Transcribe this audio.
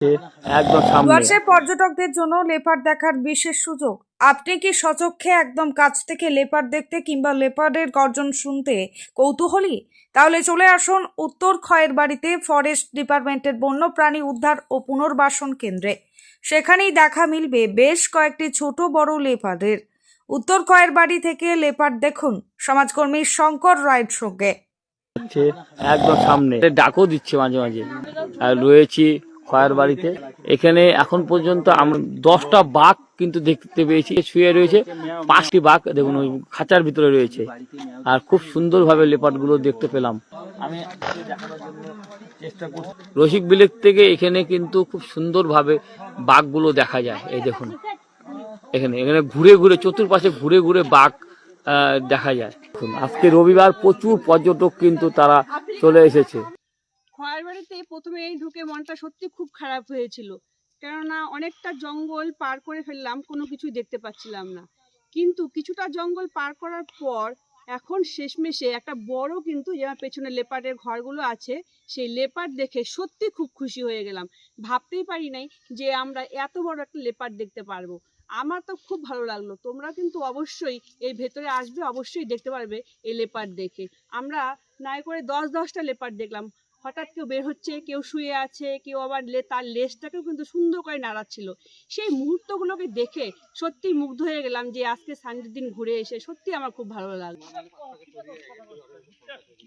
একদম সামনে। ডুয়ার্সে পর্যটকদের জন্য লেপার্ড দেখার বিশেষ সুযোগ। আপনি কি স্বচক্ষে একদম কাছ থেকে লেপার্ড দেখতে কিংবা লেপার্ডের গর্জন শুনতে কৌতূহলী? তাহলে চলে আসুন উত্তর খয়েরবাড়িতে ফরেস্ট ডিপার্টমেন্টের বন্যপ্রাণী উদ্ধার ও পুনর্বাসন কেন্দ্রে। সেখানেই দেখা মিলবে বেশ কয়েকটি ছোট বড় লেপার্ডের। উত্তর খয়েরবাড়ি থেকে লেপার্ড দেখুন সমাজকর্মী শঙ্কর রায়ের সঙ্গে। একদম সামনে ডাকও দিচ্ছে মাঝে মাঝে। আর রয়েছি খয়ের বাড়িতে। এখানে এখন পর্যন্ত আমরা 10টা বাঘ কিন্তু দেখতে পেয়েছি। শুয়ে রয়েছে 5টি বাঘ, দেখুন ওই খাঁচার ভিতরে রয়েছে। আর খুব সুন্দরভাবে লেপার্ড গুলো দেখতে পেলাম। আমি চেষ্টা করছি। রসিক বিলেত থেকে এখানে কিন্তু খুব সুন্দরভাবে বাঘগুলো দেখা যায়। এই দেখুন এখানে এখানে ঘুরে ঘুরে চতুর্পাশে ঘুরে ঘুরে বাঘ দেখা যায়। আজকে রবিবার, প্রচুর পর্যটক কিন্তু তারা চলে এসেছে। খয়েরবাড়িতে প্রথমে ঢুকে মনটা সত্যি খুব খারাপ হয়েছিল, কেননা অনেকটা জঙ্গল পার করে ফেললাম, কোনো কিছুই দেখতে পাচ্ছিলাম না। কিন্তু কিছুটা জঙ্গল পার করার পর এখন শেষমেশে একটা বড় কিন্তু যে আমার পেছনে লেপার্ডের ঘরগুলো আছে, সেই লেপার্ড দেখে সত্যি খুব খুশি হয়ে গেলাম। ভাবতেই পারি নাই যে আমরা এত বড় একটা লেপার্ড দেখতে পারবো। আমার তো খুব ভালো লাগলো। তোমরা কিন্তু অবশ্যই এই ভেতরে আসবে, অবশ্যই দেখতে পারবে এই লেপার্ড দেখে। আমরা নাই করে 10-10টা লেপার্ড দেখলাম। হঠাৎ কেউ বের হচ্ছে, কেউ শুয়ে আছে, কেউ আবার তার লেজটাকেও কিন্তু সুন্দর করে নাড়াচ্ছিল। সেই মুহূর্তগুলোকে দেখে সত্যি মুগ্ধ হয়ে গেলাম যে আজকে সানডের দিন ঘুরে এসে সত্যি আমার খুব ভালো লাগলো।